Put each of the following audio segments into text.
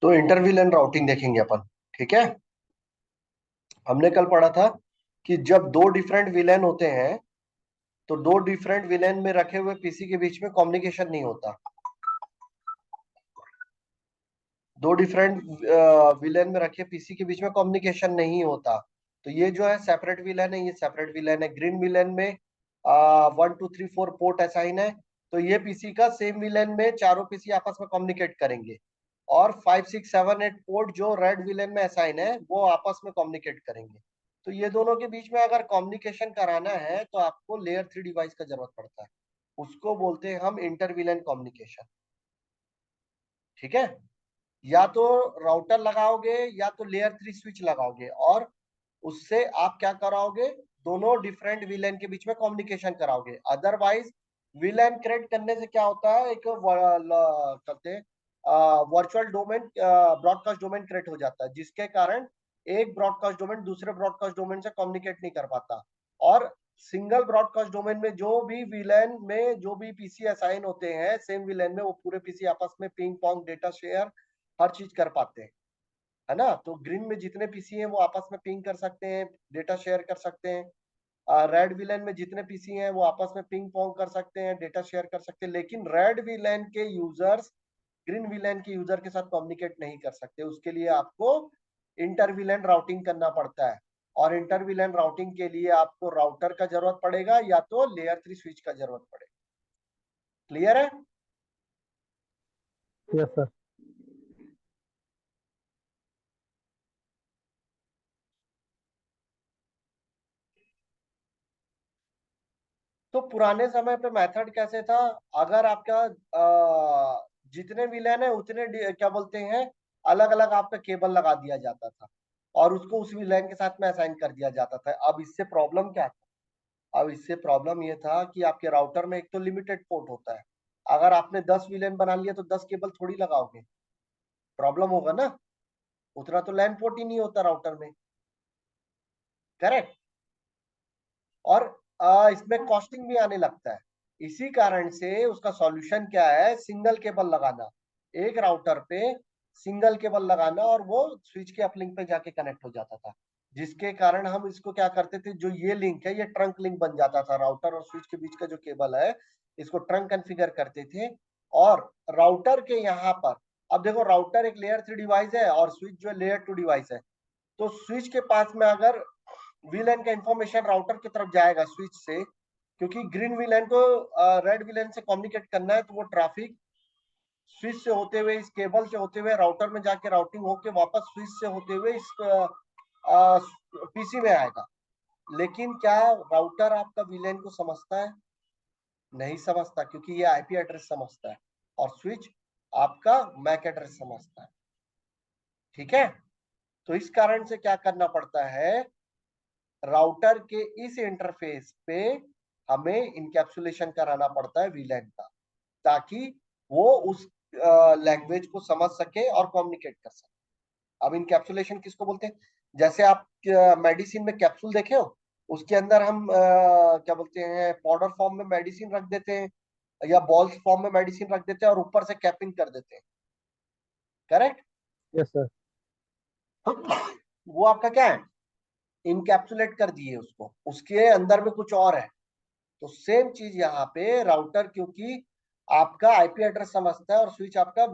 तो inter villain routing देखेंगे अपन। ठीक है। हमने कल पढ़ा था कि जब दो डिफरेंट विलेन होते हैं तो दो डिफरेंट विलेन में रखे हुए पीसी के बीच में कम्युनिकेशन नहीं होता। दो डिफरेंट विलेन में रखे पीसी के बीच में कम्युनिकेशन नहीं होता। तो ये जो है सेपरेट विलेन है, ये सेपरेट विलेन है। ग्रीन विलेन में 1 2 3 4 पोर्ट असाइन है, तो ये पीसी का सेम विलेन में चारों पीसी आपस में कम्युनिकेट करेंगे। और 5 6 7 8 पोर्ट जो रेड विलेन में असाइन है वो आपस में कम्युनिकेट करेंगे। तो ये दोनों के बीच में अगर कम्युनिकेशन कराना है तो आपको लेयर 3 डिवाइस का जरूरत पड़ता है। उसको बोलते हैं हम इंटर विलेन कम्युनिकेशन। ठीक है। या तो राउटर लगाओगे या तो लेयर 3 स्विच लगाओगे, और उससे आप क्या कराओगे, दोनों डिफरेंट विलेन के बीच में कम्युनिकेशन कराओगे। अदरवाइज विलेन क्रिएट करने से क्या होता है, एक कहते हैं virtual domain, broadcast domain create हो जाता है, जिसके कारण एक ब्रॉडकास्ट डोमेन दूसरे ब्रॉडकास्ट डोमेन से कम्युनिकेट नहीं कर पाता। और सिंगल ब्रॉडकास्ट डोमेन में जो भी विलेन में जो भी पीसी असाइन होते हैं सेम विलेन में, वो पूरे पीसी आपस में पिंग पोंग डेटा शेयर हर चीज कर पाते हैं, है ना। तो ग्रीन में जितने पीसी हैं वो आपस में पिंग कर सकते हैं, डेटा शेयर कर सकते हैं। रेड विलेन में जितने पीसी हैं वो आपस में पिंग पोंग कर सकते हैं, डेटा शेयर कर सकते हैं। लेकिन रेड विलेन के यूजर्स ग्रीन विलेन के यूजर के साथ कम्युनिकेट नहीं कर सकते। उसके लिए आपको इंटर विलेन राउटिंग करना पड़ता है। और इंटर विलेन राउटिंग के लिए आपको राउटर का जरूरत पड़ेगा या तो लेयर 3 स्विच का जरूरत पड़ेगा। क्लियर है। Yes sir. तो पुराने समय पे मेथड कैसे था, अगर आपका जितने विलेन है उतने क्या बोलते हैं, अलग अलग आपका केबल लगा दिया जाता था और उसको उस विलेन के साथ में असाइन कर दिया जाता था। अब इससे प्रॉब्लम क्या था, अब इससे प्रॉब्लम ये था कि आपके राउटर में एक तो लिमिटेड पोर्ट होता है। अगर आपने 10 विलेन बना लिया तो 10 केबल थोड़ी लगाओगे, प्रॉब्लम होगा ना। उतना तो लैन पोर्ट ही नहीं होता राउटर में। करेक्ट। और इसमें कॉस्टिंग भी आने लगता है। इसी कारण से उसका सॉल्यूशन क्या है, सिंगल केबल लगाना, एक राउटर पे सिंगल केबल लगाना, और वो स्विच के अपलिंक पे जाके कनेक्ट हो जाता था। जिसके कारण हम इसको क्या करते थे, जो ये लिंक है ये ट्रंक लिंक बन जाता था, राउटर और स्विच के बीच का जो केबल है इसको ट्रंक कॉन्फ़िगर करते थे। और राउटर के यहाँ पर, अब देखो राउटर एक लेयर 3 डिवाइस है और स्विच जो लेयर 2 डिवाइस है। तो स्विच के पास में अगर वीलैन का इंफॉर्मेशन राउटर की तरफ जाएगा स्विच से, क्योंकि ग्रीन वीलैन को रेड वीलैन से कम्युनिकेट करना है, तो वो ट्रैफिक स्विच से होते हुए इस केबल से होते हुए राउटर में जाके राउटिंग होके वापस स्विच से होते हुए इस पीसी में आएगा। लेकिन क्या राउटर आपका वीलैन को समझता है? नहीं समझता, क्योंकि ये आईपी एड्रेस समझता है और स्विच आपका मैक एड्रेस समझता है। ठीक है। तो इस कारण से क्या करना पड़ता है, राउटर के इस इंटरफेस पे हमें इनकैप्सुलेशन कराना पड़ता है वीलैन का, ताकि वो उस लैंग्वेज को समझ सके और कम्युनिकेट कर सके। अब इनकैप्सुलेशन किसको बोलते हैं, जैसे आप मेडिसिन में कैप्सूल देखे हो, उसके अंदर हम क्या बोलते हैं, पाउडर फॉर्म में मेडिसिन रख देते हैं या बॉल्स फॉर्म में मेडिसिन रख देते हैं और ऊपर से कैपिंग कर देते हैं। करेक्ट। Yes sir. वो आपका क्या है, इनकैप्सुलेट कर दिए उसको, उसके अंदर में कुछ और है। तो सेम चीज यहाँ पे राउटर, क्योंकि आपका आईपी एड्रेस समझता है और स्विच आपका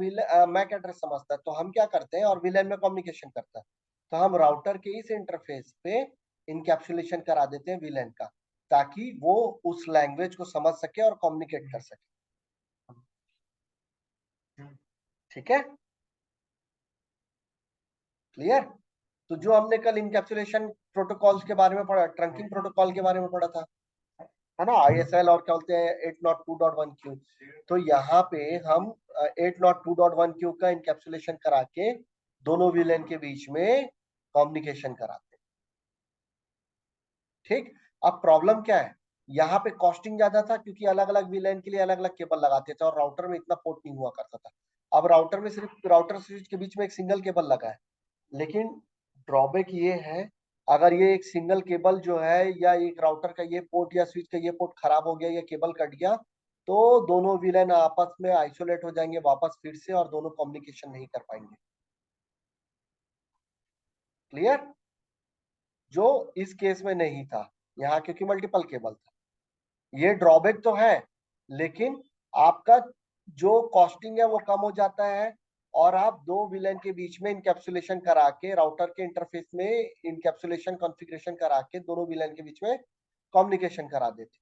मैक एड्रेस समझता है, तो हम क्या करते हैं और विलेन में कम्युनिकेशन करता है, तो हम राउटर के इस इंटरफेस पे इनकैप्सुलेशन करा देते हैं विलेन का, ताकि वो उस लैंग्वेज को समझ सके और कम्युनिकेट कर सके। ठीक है। क्लियर। तो जो हमने कल इनकैप्सुलेशन प्रोटोकॉल्स के बारे में पढ़ा, ट्रंकिंग प्रोटोकॉल के बारे में पढ़ा था, है ना, आईएसएल और क्या बोलते हैं 802.1 क्यू। तो यहाँ पे हम 802.1 क्यू का इनकैप्सुलेशन करा के दोनों विलेन के बीच में कम्युनिकेशन कराते हैं। ठीक। अब प्रॉब्लम क्या है, यहाँ पे कॉस्टिंग ज्यादा था क्योंकि अलग अलग विलेन के लिए अलग अलग केबल लगाते थे और राउटर में इतना पोर्ट नहीं हुआ करता था। अब राउटर में सिर्फ राउटर स्विच के बीच में एक सिंगल केबल लगा है। लेकिन ड्रॉबैक ये है, अगर ये एक सिंगल केबल जो है या एक राउटर का ये पोर्ट या स्विच का ये पोर्ट खराब हो गया या केबल कट गया, तो दोनों विलेन आपस में आइसोलेट हो जाएंगे वापस फिर से और दोनों कम्युनिकेशन नहीं कर पाएंगे। क्लियर? जो इस केस में नहीं था यहाँ, क्योंकि मल्टीपल केबल था। ये ड्रॉबैक तो है, लेकिन आपका जो कॉस्टिंग है वो कम हो जाता है, और आप दो विलेन के बीच में इनकैप्सुलेशन करा के राउटर के इंटरफेस में इनकैप्सुलेशन कॉन्फ़िगरेशन करा के दोनों विलेन के बीच में कम्युनिकेशन करा देते।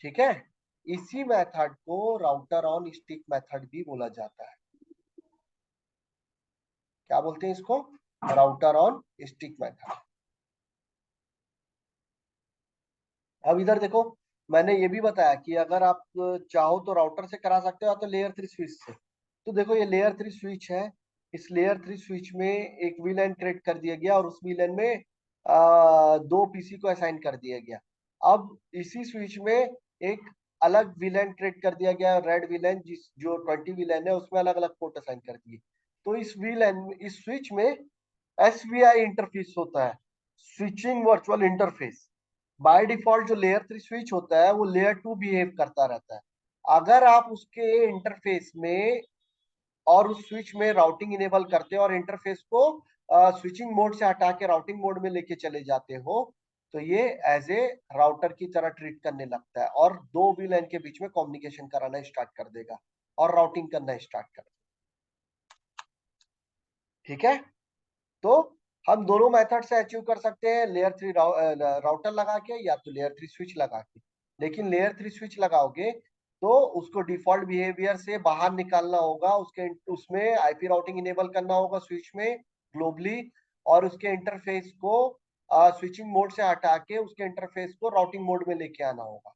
ठीक है, इसी मेथड को राउटर ऑन स्टिक मेथड भी बोला जाता है। क्या बोलते हैं इसको? Router on stick method. अब इधर देखो, मैंने ये भी बताया कि अगर आप चाहो तो राउटर से करा सकते हो या तो लेयर 3 स्विच से। तो देखो ये लेयर 3 स्विच है, इस लेयर 3 स्विच में एक वीलैन क्रिएट कर दिया गया और उस वीलैन में दो पीसी को असाइन कर दिया गया। अब इसी स्विच में एक अलग वीलैन क्रिएट कर दिया गया, रेड वीलैन, जिस जो 20 वीलैन है उसमें अलग अलग पोर्ट असाइन कर दिए। तो इस वीलैन, इस स्विच में एसवीआई इंटरफेस होता है, switching virtual interface. By default जो लेयर 3 स्विच होता है वो लेयर 2 बिहेव करता रहता है। अगर आप उसके इंटरफेस में और उस स्विच में राउटिंग इनेबल करते हो और इंटरफेस को स्विचिंग मोड से हटा के राउटिंग मोड में लेके चले जाते हो, तो ये एज ए राउटर की तरह ट्रीट करने लगता है और दो VLAN के बीच में कम्युनिकेशन कराना स्टार्ट कर देगा और राउटिंग करना स्टार्ट कर देगा। ठीक है, तो हम दोनों मेथड से अचीव कर सकते हैं, लेयर 3 राउटर लगा के या तो लेयर 3 स्विच लगा के। लेकिन लेयर 3 स्विच लगाओगे तो उसको डिफॉल्ट बिहेवियर से बाहर निकालना होगा, उसके उसमें आईपी राउटिंग इनेबल करना होगा स्विच में ग्लोबली, और उसके इंटरफेस को स्विचिंग मोड से हटा के उसके इंटरफेस को राउटिंग मोड में लेके आना होगा।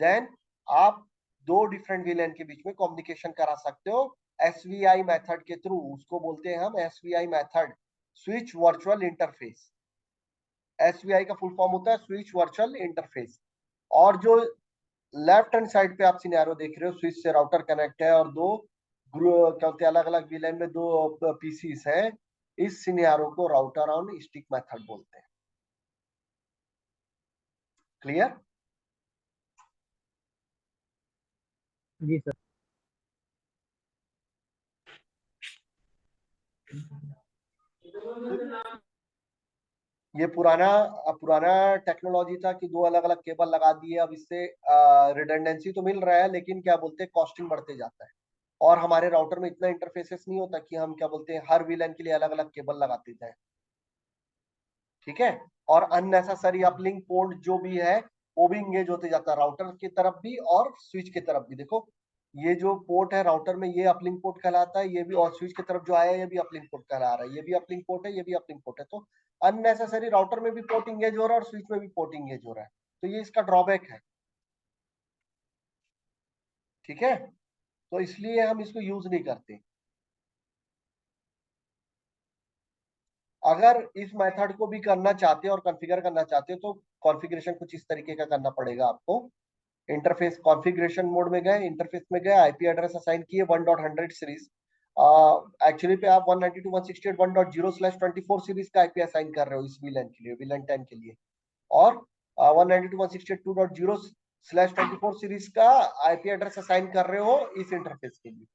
देन आप दो डिफरेंट वीलैन के बीच में कम्युनिकेशन करा सकते हो एसवीआई मेथड के थ्रू। उसको बोलते हैं हम एसवीआई मेथड, स्विच वर्चुअल इंटरफेस। एसवीआई का फुल फॉर्म होता है स्विच वर्चुअल इंटरफेस। और जो लेफ्ट हैंड साइड पे आप सिनेरियो देख रहे हो, स्विच से राउटर कनेक्ट है और दो क्या होते हैं अलग अलग वीलैन में दो पीसीस है, इस सिनेरियो को राउटर ऑन स्टिक मेथड बोलते हैं। क्लियर? जी सर। ये पुराना पुराना टेक्नोलॉजी था कि दो अलग अलग केबल लगा दिए। अब इससे रिडंडेंसी तो मिल रहा है, लेकिन क्या बोलते हैं कॉस्टिंग बढ़ते जाता है, और हमारे राउटर में इतना इंटरफेसेस नहीं होता कि हम क्या बोलते हैं हर वीलैन के लिए अलग अलग केबल लगाते जाए। ठीक है, और अननेसेसरी अपलिंक पोर्ट जो भी है वो भी इंगेज होते जाता है, राउटर की तरफ भी और स्विच की तरफ भी। देखो ये जो पोर्ट है राउटर में ये अपलिंक पोर्ट कहलाता है, ये भी, और स्विच की तरफ जो आया है ये भी अपलिंक पोर्ट कहला रहा है, ये भी अपलिंक पोर्ट है, ये भी अपलिंक पोर्ट है। तो अननेसेसरी राउटर में भी पोर्ट इंगेज हो रहा है और स्विच में भी पोर्ट इंगेज हो रहा है, तो ये इसका ड्रॉबैक है। ठीक है, तो इसलिए हम इसको यूज नहीं करते। अगर इस मेथड को भी करना चाहते हो और कॉन्फ़िगर करना चाहते हो तो कॉन्फ़िगरेशन कुछ इस तरीके का करना पड़ेगा आपको। इंटरफेस कॉन्फ़िगरेशन मोड में गए, इंटरफेस में गए, आईपी एड्रेस असाइन किए 1.100 सीरीज। एक्चुअली पे आप 192.168.1.0/24 सीरीज का आईपी असाइन कर रहे हो इस वीलैन के लिए, वीलैन 10 के लिए, और 192.168.2.0/24 सीरीज का आईपी एड्रेस असाइन कर रहे हो इस इंटरफेस के लिए।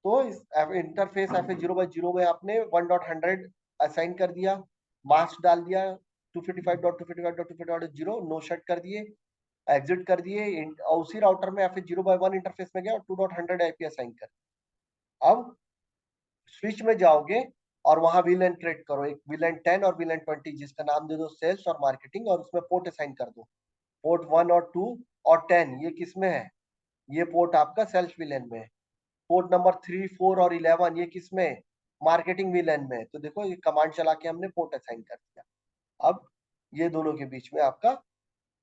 तो इस इंटरफेस एफ 0/0 में आपने 1.100 असाइन कर दिया, मास्क डाल दिया, 255.255.255.0 नो शट कर दिए, एग्जिट कर दिए, और उसी राउटर में एफ 0/1 इंटरफेस में गया और 2.100 आईपी असाइन कर। अब स्विच में जाओगे और वहां वीलैन क्रिएट करो, एक वीलैन 10 और वीलैन 20, जिसका नाम दे दो सेल्स और मार्केटिंग, और उसमें पोर्ट असाइन कर दो, पोर्ट 1 और 2 और 10। ये किस में है? ये पोर्ट आपका सेल्स वीलैन में है। पोर्ट नंबर 3, 4 और 11 ये किस में? मार्केटिंग वीलैन में। तो देखो ये कमांड चला के हमने पोर्ट असाइन कर दिया। अब ये दोनों के बीच में आपका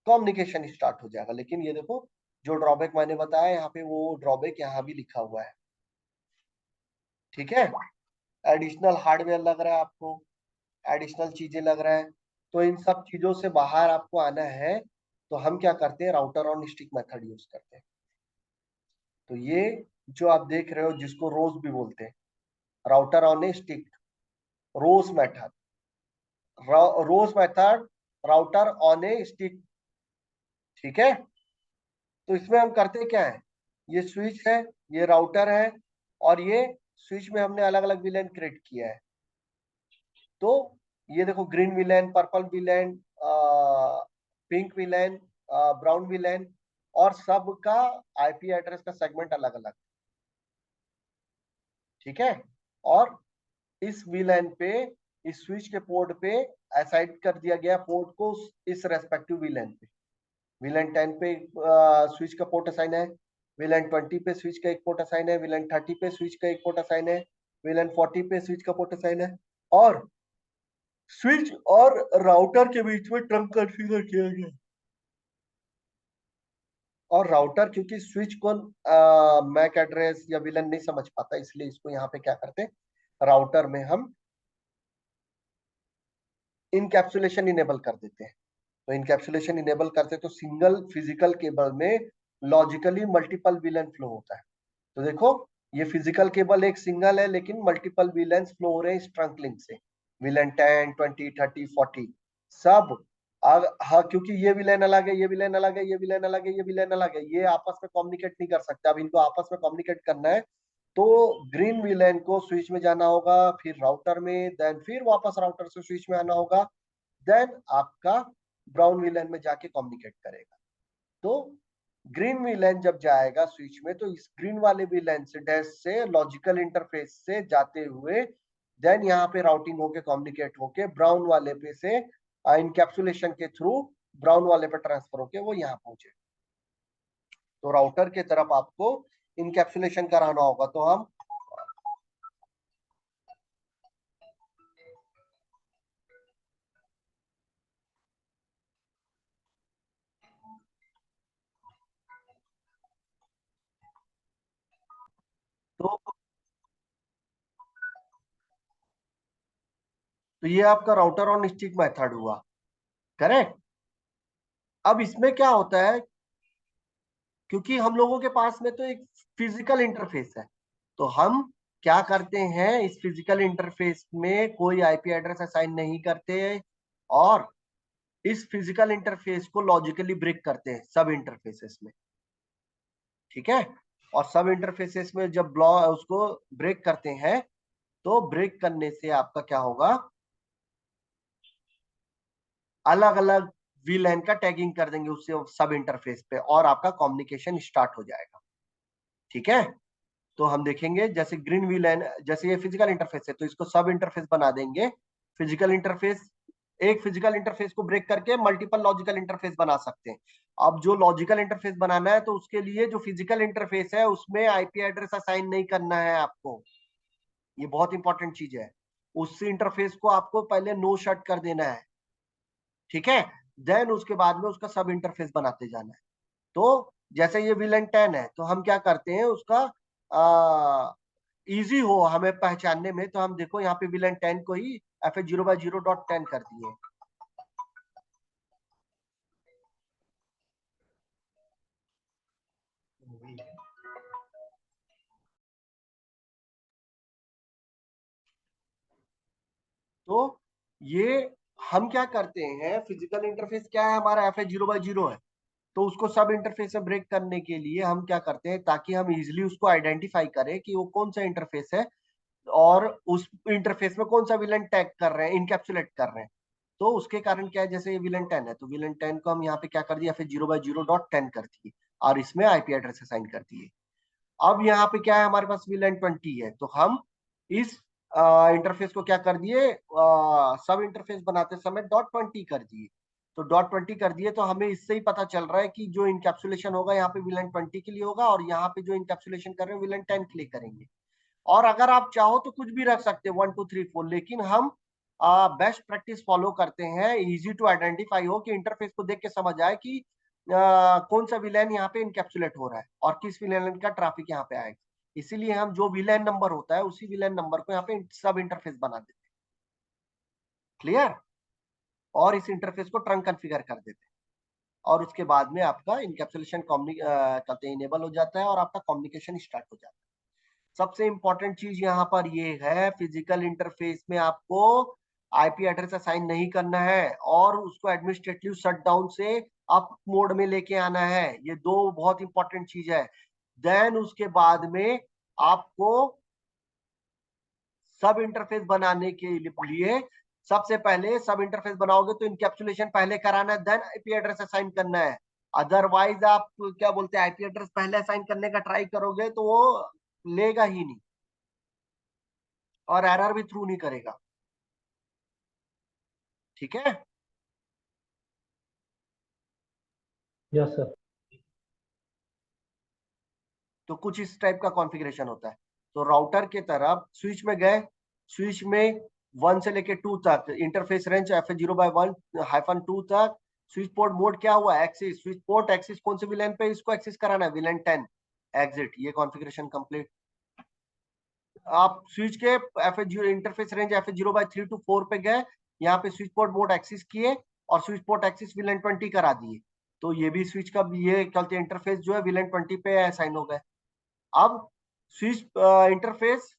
कम्युनिकेशन स्टार्ट हो जाएगा। लेकिन ये देखो जो ड्रॉबैक मैंने बताया यहाँ पे, वो ड्रॉबैक यहाँ भी लिखा हुआ है। ठीक है, एडिशनल हार्डवेयर लग रहा है आपको, एडिशनल चीजें लग रहा है, तो इन सब चीजों से बाहर आपको आना है, तो हम क्या करते हैं, router on stick method use करते हैं। तो ये जो आप देख रहे हो जिसको रोज भी बोलते हैं, router on a stick, rose method, rose method, router on a stick. ठीक है, तो इसमें हम करते क्या है, ये स्विच है, ये राउटर है, और ये स्विच में हमने अलग अलग विलेन क्रिएट किया है। तो ये देखो green villain, purple villain, pink villain, brown villain, और सबका आईपी एड्रेस का सेगमेंट अलग अलग, ठीक है। और इस विलेन पे, इस स्विच के पोर्ट पे असाइन कर दिया गया पोर्ट को इस रेस्पेक्टिव विलेन पे। विलेन 10 पे स्विच का पोर्ट असाइन है, विलेन 20 पे स्विच का एक पोर्ट असाइन है, विलेन 30 पे स्विच का एक पोर्ट असाइन है, विलेन 40 पे स्विच का पोर्ट असाइन है, और स्विच और राउटर के बीच में ट्रंक कॉन्फ़िगर किया गया। और राउटर, क्योंकि स्विच को मैक एड्रेस या विलन नहीं समझ पाता, इसलिए इसको यहाँ पे क्या करते हैं, राउटर में हम इनकैप्सुलेशन इनेबल कर देते हैं। तो इनकैप्सुलेशन इनेबल करते तो सिंगल फिजिकल केबल में लॉजिकली मल्टीपल विलन फ्लो होता है। तो देखो, ये फिजिकल केबल एक सिंगल है, लेकिन मल्टीपल विलेंस फ्लो हो रहे हैं इस ट्रंक लिंक से। विलेन 10, 20, 30, 40 सब। हाँ, क्योंकि ये विलेन अलग है, ये विलेन अलग है, ये विलेन अलग है, ये विलेन अलग है, ये आपस में कम्युनिकेट नहीं कर सकते। अब इनको आपस में कम्युनिकेट करना है, तो ग्रीन विलेन को स्विच में जाना होगा, फिर राउटर में, देन फिर वापस राउटर से स्विच में आना होगा, देन आपका ब्राउन विलेन में जाके कम्युनिकेट करेगा। तो ग्रीन विलेन जब जाएगा स्विच में, तो इस ग्रीन वाले विलेन से डैश से लॉजिकल इंटरफेस से जाते हुए देन यहाँ पे राउटिंग होके कम्युनिकेट होके ब्राउन वाले पे से इनकैप्सुलेशन के थ्रू ब्राउन वाले पे ट्रांसफर होके वो यहाँ पहुंचे। तो राउटर के तरफ आपको इनकैप्सुलेशन कराना होगा। तो हम तो ये आपका राउटर ऑन स्टिक मेथड हुआ, करेक्ट। अब इसमें क्या होता है, क्योंकि हम लोगों के पास में तो एक फिजिकल इंटरफेस है, तो हम क्या करते हैं, इस फिजिकल इंटरफेस में कोई आईपी एड्रेस असाइन नहीं करते, और इस फिजिकल इंटरफेस को लॉजिकली ब्रेक करते हैं सब इंटरफेसेस में, ठीक है। और सब इंटरफेसेस में जब ब्लॉक उसको ब्रेक करते हैं, तो ब्रेक करने से आपका क्या होगा, अलग अलग वीलैन का टैगिंग कर देंगे उससे सब इंटरफेस पे, और आपका कम्युनिकेशन स्टार्ट हो जाएगा, ठीक है। तो हम देखेंगे, जैसे ग्रीन वीलैन, जैसे ये फिजिकल इंटरफेस है, तो इसको सब इंटरफेस बना देंगे। फिजिकल इंटरफेस, एक फिजिकल इंटरफेस को ब्रेक करके मल्टीपल लॉजिकल इंटरफेस बना सकते हैं। अब जो लॉजिकल इंटरफेस बनाना है, तो उसके लिए जो फिजिकल इंटरफेस है उसमें आईपी एड्रेस असाइन नहीं करना है आपको, ये बहुत इंपॉर्टेंट चीज है। उस इंटरफेस को आपको पहले नो शट कर देना है, ठीक है। देन उसके बाद में उसका सब इंटरफेस बनाते जाना है। तो जैसे ये विलन 10 है, तो हम क्या करते हैं, उसका इजी हो हमें पहचानने में, तो हम देखो यहाँ पे विलन 10 को ही FH0/0.10 कर दिए। तो ये हम क्या करते हैं, फिजिकल इंटरफेस क्या है हमारा, FH0/0 है। तो उसको सब इंटरफेस से ब्रेक करने के लिए हम क्या करते हैं, ताकि हम इजिली उसको आइडेंटिफाई करें कि वो कौन सा इंटरफेस है, और उस इंटरफेस में कौन सा विलन टैग कर रहे हैं, इनकैप्सुलेट कर रहे हैं। तो उसके कारण क्या है, जैसे ये विलन 10 है, तो विलन 10 को हम यहाँ पे क्या कर दिया, फिर 0/0.10 कर दिए, और इसमें आईपी एड्रेस असाइन कर दिए। अब यहाँ पे क्या है, हमारे पास विलन 20 है, तो हम इस इंटरफेस को क्या कर दिए, सब इंटरफेस बनाते समय .20 कर दिए। तो .20 कर दिए, तो हमें इससे ही पता चल रहा है कि जो इनकैप्सुलेशन होगा यहाँ पे विलन 20 के लिए होगा, और यहाँ पे जो इनकैप्सुलेशन कर रहे हैं विलन 10 के लिए करेंगे। और अगर आप चाहो तो कुछ भी रख सकते हैं, 1 2 3 4, लेकिन हम बेस्ट प्रैक्टिस फॉलो करते हैं, इजी टू आइडेंटिफाई हो, कि इंटरफेस को देख के समझ आए कि कौन सा विलेन यहाँ पे इनकैप्सुलेट हो रहा है, और किस विलेन का ट्रैफिक यहाँ पे आएगा। इसीलिए हम जो विलेन नंबर होता है, उसी विलेन नंबर को यहाँ पे सब इंटरफेस बना देते हैं, क्लियर। और इस इंटरफेस को ट्रंक कॉन्फ़िगर कर देते हैं, और उसके बाद में आपका इनकैप्सुलेशन कहते हैं इनेबल हो जाता है, और आपका कम्युनिकेशन स्टार्ट हो जाता है। सबसे इंपॉर्टेंट चीज यहाँ पर ये है, फिजिकल इंटरफेस में आपको आईपी एड्रेस असाइन नहीं करना है, और उसको एडमिनिस्ट्रेटिव शटडाउन से अप मोड में लेके आना है। ये दो बहुत इंपॉर्टेंट चीज है। देन उसके बाद में आपको सब इंटरफेस बनाने के लिए सबसे पहले सब इंटरफेस बनाओगे तो इनकैप्सुलेशन पहले कराना है, देन आईपी एड्रेस असाइन करना है। अदरवाइज आप क्या बोलते हैं आईपी एड्रेस पहले असाइन करने का ट्राई करोगे तो वो लेगा ही नहीं और एरर भी थ्रू नहीं करेगा। ठीक है। Yes sir. तो कुछ इस टाइप का कॉन्फ़िगरेशन होता है। तो राउटर के तरफ स्विच में गए, स्विच में 1 से लेके 2 तक इंटरफेस रेंज FA0/1-2 तक। स्विच पोर्ट मोड क्या हुआ, एक्सिस। स्विच पोर्ट एक्सिस कौन से विलेन पे इसको एक्सेस कराना है, विलेन 10 एग्जिट। ये कॉन्फ़िगरेशन कंप्लीट। आप स्विच के FA0 interface range FA0/3 to 4 पे गए, यहाँ पे स्विच पोर्ट मोड एक्सिस किए और स्विच पोर्ट एक्सिस विलेन 20 करा दिए। तो ये भी स्विच का ये चलते इंटरफेस जो है विलेन 20 पे असाइन हो गए। अब स्विच इंटरफेस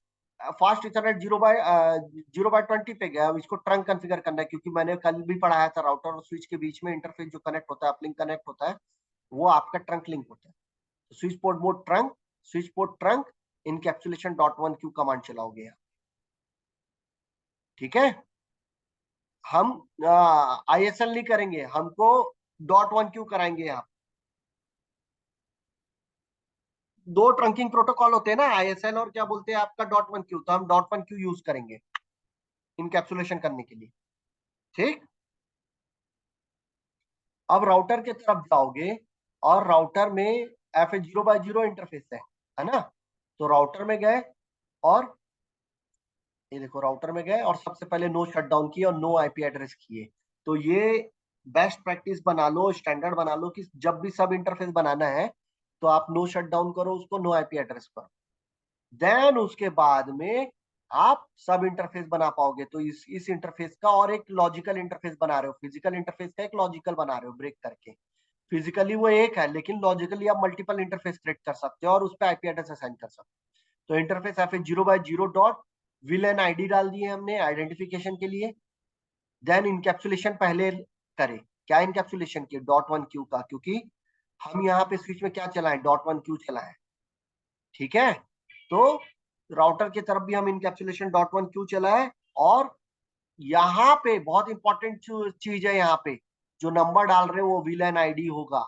फास्ट इथरनेट 0/20 पे गया। अब इसको ट्रंक कॉन्फ़िगर करना है, क्योंकि मैंने कल भी पढ़ाया था राउटर और स्विच के बीच में इंटरफेस जो कनेक्ट होता है, अपलिंक कनेक्ट होता है, वो आपका ट्रंक लिंक होता है। तो switch port mode trunk, switch port trunk encapsulation .1q command चलाओगे यहाँ। ठीक है। हम ISL नहीं करेंगे, हमको .1q कराएंगे यहाँ। दो ट्रंकिंग प्रोटोकॉल होते हैं ना, ISL और क्या बोलते हैं आपका .1q। तो हम .1q यूज करेंगे इनकैप्सुलेशन करने के लिए। ठीक। अब राउटर के तरफ जाओगे और राउटर में FA0/0 इंटरफेस है ना। तो राउटर में गए और ये देखो राउटर में गए और सबसे पहले नो शटडाउन किए और नो आईपी एड्रेस किए। तो ये बेस्ट प्रैक्टिस बना लो, स्टैंडर्ड बना लो कि जब भी सब इंटरफेस बनाना है तो आप नो शटडाउन करो उसको, नो आईपी एड्रेस करो। देन उसके बाद में आप सब इंटरफेस बना पाओगे। तो इस इंटरफेस का और एक लॉजिकल इंटरफेस बना रहे हो, फिजिकल इंटरफेस का एक लॉजिकल बना रहे हो ब्रेक करके। फिजिकली वो एक है, लेकिन लॉजिकली आप मल्टीपल इंटरफेस क्रिएट कर सकते हो और उस पर आईपी एड्रेस असाइन कर सकते हो। तो interface FA0/0 dot villain ID डाल दिए हमने आइडेंटिफिकेशन के लिए। देन इनकैप्सुलेशन पहले करें। क्या इनकैप्सुलेशन किए, .1q का, क्योंकि हम यहाँ पे स्विच में क्या चलाएं, .1q चलाएं। ठीक है। तो राउटर की तरफ भी हम इनकैप्सुलेशन .1q चलाएं। और यहाँ पे बहुत इंपॉर्टेंट चीज है, यहाँ पे जो नंबर डाल रहे हो वो विलेन आईडी होगा।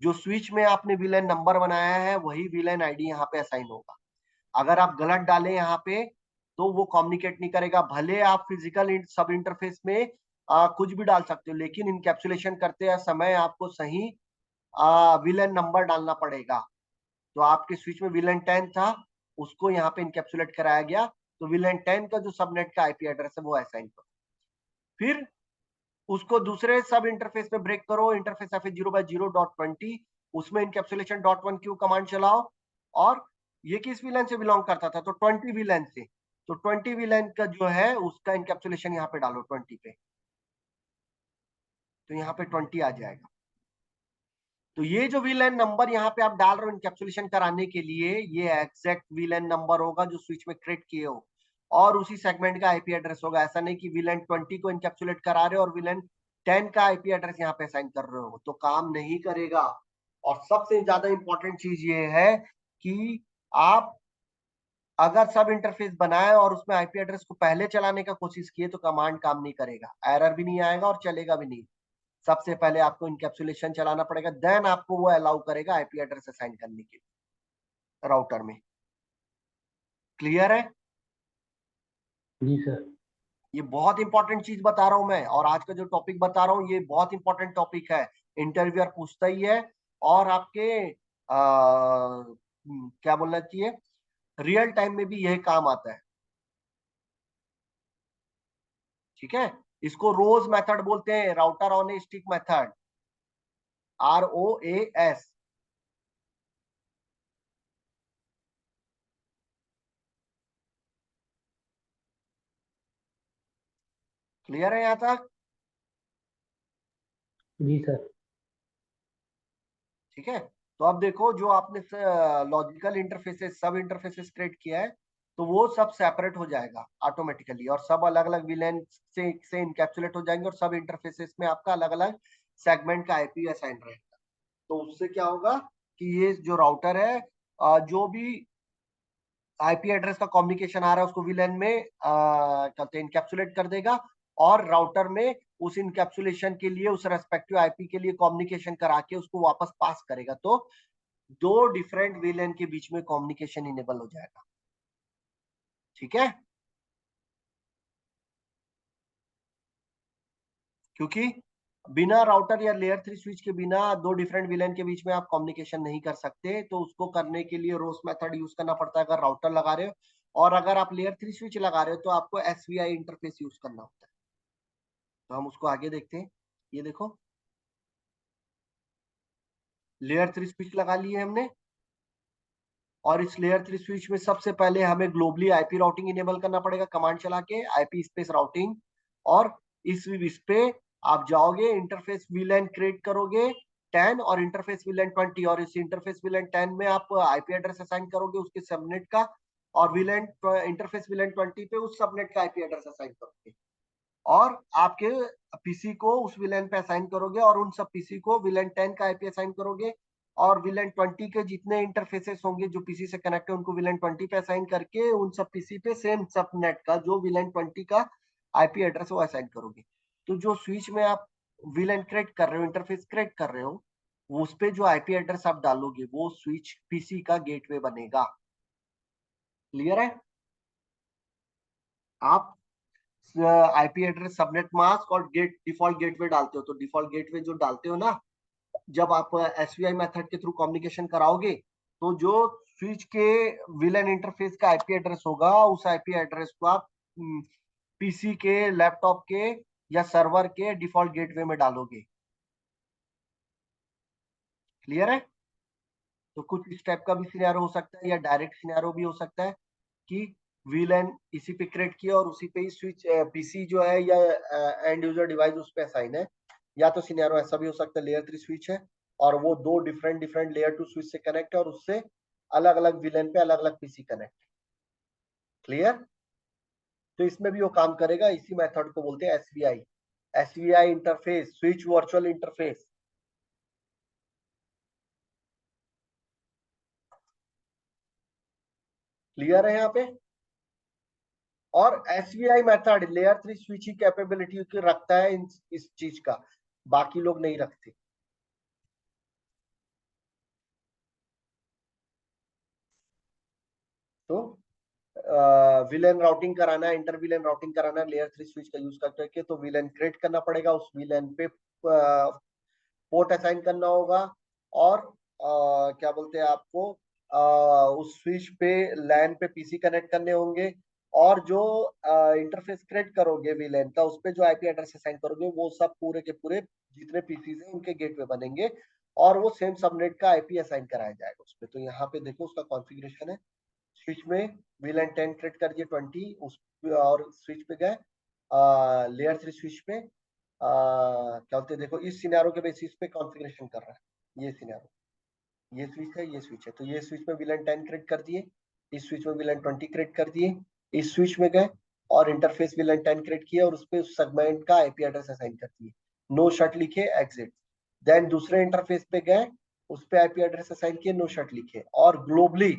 जो स्विच में आपने विलेन नंबर बनाया है वही विलेन आईडी यहाँ पे असाइन होगा। अगर आप गलत डालें यहाँ पे तो वो कम्युनिकेट नहीं करेगा। भले आप फिजिकल सब इंटरफेस में कुछ भी डाल सकते हो, लेकिन इनकैप्सुलेशन करते समय आपको सही विलेन नंबर डालना पड़ेगा। तो आपके स्विच में विलेन 10 था, उसको यहाँ पे इनकैप्सुलेट कराया गया। तो विलेन 10 का जो सबनेट का आईपी एड्रेस है वो असाइन करो। फिर उसको दूसरे सब इंटरफेस में ब्रेक करो, इंटरफेस FA0/0.20, उसमें इनकैप्सुलेशन .1q कमांड चलाओ। और ये किस विलेन से बिलोंग करता था, तो 20 विलेन से। तो 20 विलेन का जो है उसका इनकैप्सुलेशन यहाँ पे डालो 20 पे। तो यहाँ पे 20 आ जाएगा। तो ये जो विलेन नंबर यहाँ पे आप डाल रहे हो इनकैप्सुलेशन कराने के लिए, ये एग्जैक्ट विलेन नंबर होगा जो स्विच में क्रिएट किए हो और उसी सेगमेंट का आईपी एड्रेस होगा। ऐसा नहीं कि विलेन 20 को इनकैप्सुलेट करा रहे हो और विलेन 10 का आईपी एड्रेस यहाँ पे असाइन कर रहे हो, तो काम नहीं करेगा। और सबसे ज्यादा इंपॉर्टेंट चीज ये है कि आप अगर सब इंटरफेस बनाए और उसमें आईपी एड्रेस को पहले चलाने का कोशिश किए तो कमांड काम नहीं करेगा, एरर भी नहीं आएगा और चलेगा भी नहीं। सबसे पहले आपको इनकैप्सुलेशन चलाना पड़ेगा, देन आपको वो अलाउ करेगा आईपी एड्रेस असाइन करने के लिए राउटर में। क्लियर है। जी सर। ये बहुत इंपॉर्टेंट चीज बता रहा हूं मैं, और आज का जो टॉपिक बता रहा हूँ ये बहुत इंपॉर्टेंट टॉपिक है। इंटरव्यूअर पूछता ही है और आपके क्या बोलना चाहिए, रियल टाइम में भी यही काम आता है। ठीक है। इसको रोज मेथड बोलते हैं, router on a stick method, ROAS। Clear है यहाँ तक। जी सर। ठीक है। तो अब देखो जो आपने लॉजिकल इंटरफेसेस सब इंटरफेसेस क्रिएट किया है तो वो सब सेपरेट हो जाएगा ऑटोमेटिकली और सब अलग अलग विलेन से इनकैप्सुलेट हो जाएंगे और सब इंटरफेसेस में आपका अलग अलग सेगमेंट का आईपी असाइन रहेगा। तो उससे क्या होगा कि ये जो राउटर है जो भी आईपी एड्रेस का कम्युनिकेशन आ रहा है उसको विलेन में कहते हैं इनकैप्सुलेट कर देगा और राउटर में उस इनकैप्सुलेशन के लिए, उस रेस्पेक्टिव आईपी के लिए कम्युनिकेशन करा के उसको वापस पास करेगा। तो दो डिफरेंट वीलैन के बीच में कम्युनिकेशन इनेबल हो जाएगा। ठीक है, क्योंकि बिना राउटर या लेयर 3 स्विच के बिना दो डिफरेंट विलेन के बीच में आप कम्युनिकेशन नहीं कर सकते। तो उसको करने के लिए रोस मेथड यूज करना पड़ता है अगर राउटर लगा रहे हो। और अगर आप लेयर 3 स्विच लगा रहे हो तो आपको एसवीआई इंटरफेस यूज करना होता है। तो हम उसको आगे देखते हैं। ये देखो, लेयर 3 स्विच लगा लिए हमने, और इस लेयर 3 स्विच में सबसे पहले हमें ग्लोबली आईपी राउटिंग इनेबल करना पड़ेगा कमांड चला के, आईपी स्पेस राउटिंग। और इस पे आप जाओगे, इंटरफेस वीलैन क्रिएट करोगे 10 और इंटरफेस वीलैन 20, और इस इंटरफेस वीलैन 10 में आप आईपी एड्रेस असाइन करोगे उसके सबनेट का, और वीलैन इंटरफेस वीलैन 20 पे उस सबनेट का आईपी एड्रेस असाइन करोगे, और आपके पीसी को उस विलेन पे असाइन करोगे, और उन सब पीसी को विलेन 10 का आईपी असाइन करोगे, और विलेन 20 के जितने इंटरफेसेस होंगे जो पीसी से कनेक्ट है उनको विलेन 20 पे असाइन करके उन सब पीसी पे सेम सबनेट का जो विलेन 20 का आईपी एड्रेस वो असाइन करोगे। तो जो स्विच में आप विलेन क्रिएट कर रहे हो, इंटरफेस क्रिएट कर रहे हो, उस पे जो आईपी एड्रेस आप डालोगे वो स्विच पीसी का गेटवे बनेगा। क्लियर है? आप आईपी एड्रेस, सबनेट मास्क और गेट डिफॉल्ट गेटवे डालते हो, तो डिफॉल्ट गेटवे जो डालते हो ना, जब आप एसवीआई मेथड के थ्रू कम्युनिकेशन कराओगे, तो जो स्विच के विलन इंटरफेस का आईपी एड्रेस होगा उस आईपी एड्रेस को आप पीसी के, लैपटॉप के या सर्वर के डिफॉल्ट गेटवे में डालोगे। क्लियर है? तो कुछ इस टाइप का भी सिनेरियो हो सकता है, या डायरेक्ट सिनेरियो भी हो सकता है कि वीलैन इसी पे क्रिएट किया और उसी पे ही स्विच पीसी जो है या एंड यूजर डिवाइस उस पे असाइन है। या तो सिनेरियो ऐसा भी हो सकता है, लेयर 3 स्विच है और वो दो डिफरेंट डिफरेंट लेयर 2 स्विच से कनेक्ट है और उससे अलग अलग विलेन पे अलग अलग पीसी कनेक्ट। क्लियर? तो इसमें भी वो काम करेगा, इसी मेथड को बोलते हैं SVI, SVI interface, switch virtual interface. Clear है यहाँ पे? और एसवीआई मेथड लेयर 3 स्विच ही कैपेबिलिटी रखता है इस चीज का, बाकी लोग नहीं रखते। तो विलेन राउटिंग कराना है, इंटर विलेन राउटिंग कराना है लेयर 3 स्विच का यूज करके, तो विलेन क्रिएट करना पड़ेगा, उस विलेन पे पोर्ट असाइन करना होगा, और क्या बोलते हैं आपको, उस स्विच पे लैन पे पीसी कनेक्ट करने होंगे, और जो इंटरफेस क्रिएट करोगे विलेन का उस पे जो आईपी एड्रेस असाइन करोगे वो सब पूरे के पूरे जितने पीसी हैं उनके गेटवे बनेंगे, और वो सेम सबनेट का आईपी असाइन कराया जाएगा उस पे। तो यहाँ पे देखो उसका कॉन्फ़िगरेशन है, स्विच में VLAN 10 क्रिएट कर दिए 20 उस, और स्विच पे गए लेयर 3 स्विच पे क्या बोलते हैं, देखो इस सिनेरियो के बेसिस पे कॉन्फ़िगरेशन कर रहा है ये सिनेरियो, ये स्विच है ये स्विच है, तो ये स्विच में VLAN 10 क्रिएट कर दिए, इस स्विच में VLAN 20 क्रिएट कर दिए, इस स्विच में गए और इंटरफेस VLAN 10 क्रिएट किया और उस पे उस सेगमेंट का आईपी एड्रेस असाइन कर दिए, नो शट लिखे एग्जिट। देन दूसरे इंटरफेस पे गए, उस पे आईपी एड्रेस असाइन किए, नो शट लिखे, और ग्लोबली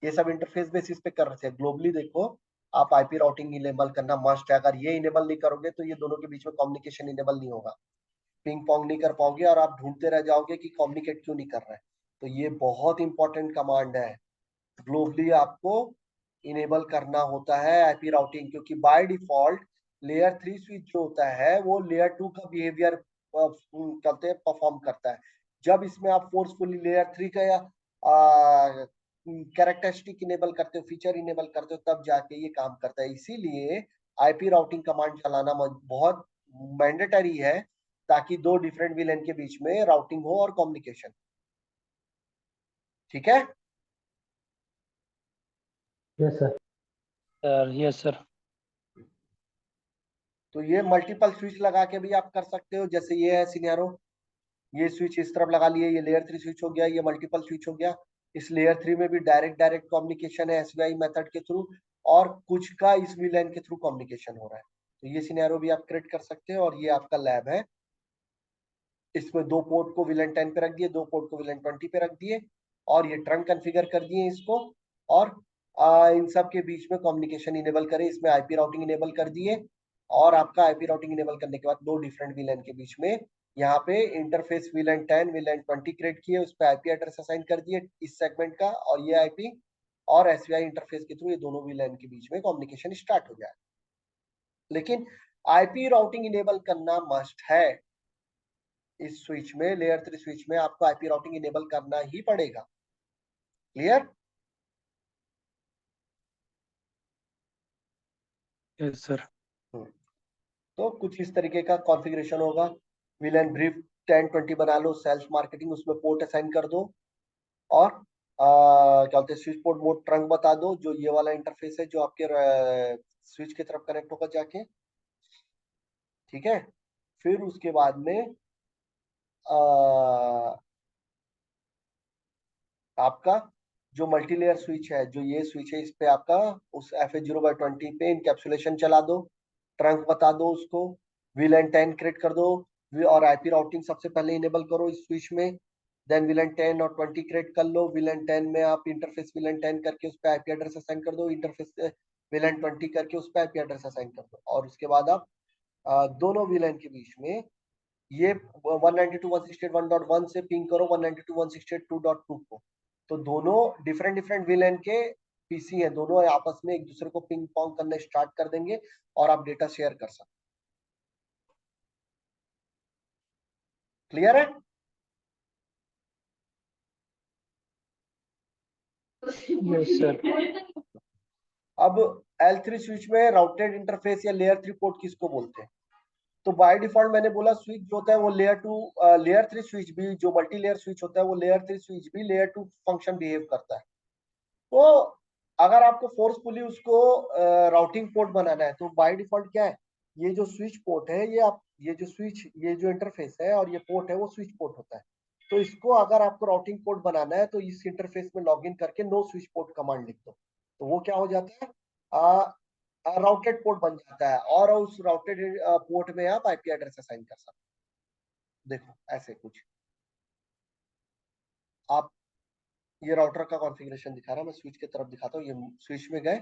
ये सब इंटरफेस बेसिस पे कर रहे थे। ग्लोबली देखो आप आईपी राउटिंग इनेबल करना मस्ट है, अगर ये इनेबल नहीं करोगे तो ये दोनों के बीच में कम्युनिकेशन इनेबल नहीं होगा, पिंग पोंग नहीं कर पाओगे और आप ढूंढते रह जाओगे कि कम्युनिकेट क्यों नहीं कर रहा है। तो ये बहुत इंपॉर्टेंट कमांड है, ग्लोबली आपको इनेबल करना होता है आईपी राउटिंग, क्योंकि बाय डिफॉल्ट लेयर 3 स्विच जो होता है वो लेयर 2 का बिहेवियर करते हैं, परफॉर्म करता है। जब इसमें आप फोर्सफुली लेयर 3 का या कैरेक्टरिस्टिक इनेबल करते हो, फीचर इनेबल करते हो, तब जाके ये काम करता है। इसीलिए आईपी राउटिंग कमांड चलाना बहुत मैंडेटरी है, ताकि दो डिफरेंट विलेन के बीच में राउटिंग हो और कम्युनिकेशन। ठीक है? Yes sir. Sir yes sir. तो ये मल्टीपल स्विच लगा के भी आप कर सकते हो, जैसे ये है सिनेरियो, ये स्विच इस तरफ लगा लिए, ये लेयर 3 स्विच हो गया, ये मल्टीपल स्विच हो गया। इस लेयर 3 में भी डायरेक्ट डायरेक्ट कम्युनिकेशन है एसवीआई मेथड के थ्रू, और कुछ का इस वीलैन के थ्रू कम्युनिकेशन हो रहा है। तो ये सिनेरियो भी आप क्रिएट कर सकते हो, और ये आपका लैब है। इसमें दो पोर्ट को विलन 10 पे रख दिए, दो पोर्ट को विलन 20 पे रख दिए, और ये ट्रंक कॉन्फ़िगर कर दिए इसको, और इन सब के बीच में कम्युनिकेशन इनेबल करें, इसमें आईपी राउटिंग इनेबल कर दिए, और आपका आईपी राउटिंग इनेबल करने के बाद दो डिफरेंट VLAN के बीच में यहाँ पे इंटरफेस VLAN 10 VLAN 20 क्रिएट किए, उस पर आईपी एड्रेस असाइन कर दिए इस सेगमेंट का, और ये आईपी और SVI इंटरफेस के थ्रू ये दोनों VLAN के बीच में कम्युनिकेशन स्टार्ट हो जाए। लेकिन आईपी राउटिंग इनेबल करना मस्ट है। इस स्विच में, लेयर 3 स्विच में आपको आईपी राउटिंग इनेबल करना ही पड़ेगा। क्लियर? Yes sir. तो कुछ इस तरीके का कॉन्फ़िगरेशन होगा। VLAN ब्रीफ 10-20 बना लो, सेल्फ मार्केटिंग उसमें पोर्ट असाइन कर दो, और क्या बोलते हैं स्विच पोर्ट मोड ट्रंक बता दो, जो ये वाला इंटरफेस है जो आपके स्विच की तरफ कनेक्ट होगा जाके। ठीक है, फिर उसके बाद में आपका जो मल्टी लेयर स्विच है, जो ये स्विच है, इस पे आपका उस FA0/20 पे इनकैप्सुलेशन चला दो, ट्रंक बता दो उसको, VLAN 10 क्रिएट कर दो, और आईपी राउटिंग सबसे पहले इनेबल करो इस स्विच में। देन VLAN 10 और 20 क्रिएट कर लो, VLAN 10 में आप इंटरफेस VLAN 10 करके उस पे आईपी एड्रेस असाइन कर दो, इंटरफेस VLAN 20 करके उस पे आईपी एड्रेस असाइन कर दो, और उसके बाद आप दोनों VLAN के बीच में ये 192.168.1.1 से पिंग करो 192.168.2.2 को। तो दोनों डिफरेंट डिफरेंट VLAN के पीसी हैं, दोनों आपस में एक दूसरे को पिंग पोंग करना स्टार्ट कर देंगे और आप डेटा शेयर कर सकते। क्लियर है? Yes sir. अब L3 स्विच में राउटेड इंटरफेस या लेयर 3 पोर्ट किसको बोलते हैं? तो बाय डिफॉल्ट मैंने बोला स्विच जो होता है वो लेयर 3 स्विच भी, जो मल्टी लेयर स्विच होता है वो लेयर 3 स्विच भी लेयर 2 फंक्शन बिहेव करता है। तो अगर आपको फोर्सफुली उसको राउटिंग पोर्ट बनाना है तो बाय डिफॉल्ट क्या है, ये जो स्विच पोर्ट है, ये जो स्विच, ये जो इंटरफेस है और ये पोर्ट है वो स्विच पोर्ट होता है। तो इसको अगर आपको राउटिंग पोर्ट बनाना है तो इस इंटरफेस में लॉगिन करके नो स्विच पोर्ट कमांड लिख दो, तो वो क्या हो जाता है, राउटेड पोर्ट बन जाता है, और उस राउटेड पोर्ट में आप आईपी एड्रेस असाइन कर सकते हो। देखो ऐसे कुछ आप, ये राउटर का कॉन्फ़िगरेशन दिखा रहा, मैं स्विच की तरफ दिखाता हूँ। ये स्विच में गए,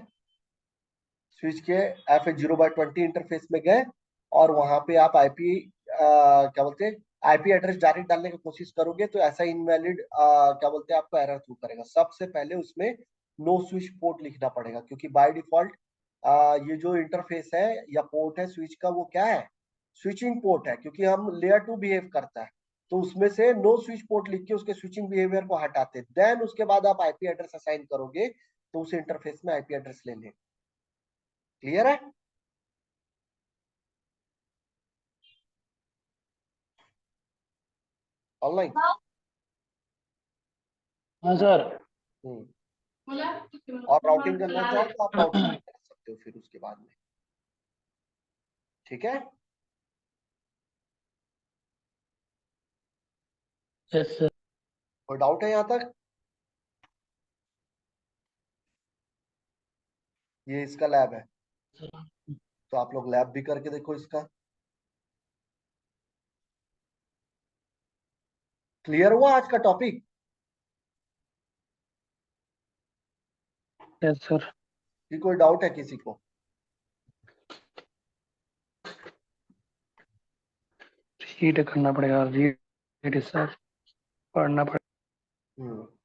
स्विच के FA0/20 इंटरफेस में गए, और वहां पे आप आईपी क्या बोलते हैं आईपी एड्रेस डायरेक्ट डालने की कोशिश करोगे तो ऐसा इनवैलिड क्या बोलते हैं आपको एरर थ्रू करेगा। सबसे पहले उसमें नो स्विच पोर्ट लिखना पड़ेगा, क्योंकि बाय डिफॉल्ट ये जो इंटरफेस है या पोर्ट है स्विच का, वो क्या है, स्विचिंग पोर्ट है, क्योंकि हम लेयर 2 बिहेव करता है। तो उसमें से नो स्विच पोर्ट लिख के उसके स्विचिंग बिहेवियर को हटाते, देन उसके बाद आप आईपी एड्रेस असाइन करोगे तो उस इंटरफेस में आईपी एड्रेस ले लें। क्लियर है? ऑनलाइन? हाँ सर। और राउटिंग करना चाहो तो आप राउटिंग भी कर सकते हो फिर उसके बाद में। ठीक है? Yes sir. कोई डाउट है यहाँ तक? ये इसका लैब है, तो आप लोग लैब भी करके देखो इसका। क्लियर हुआ आज का टॉपिक? Yes sir. कि कोई डाउट है किसी को? रीड करना पड़ेगा, रीड सर, पढ़ना पड़ेगा।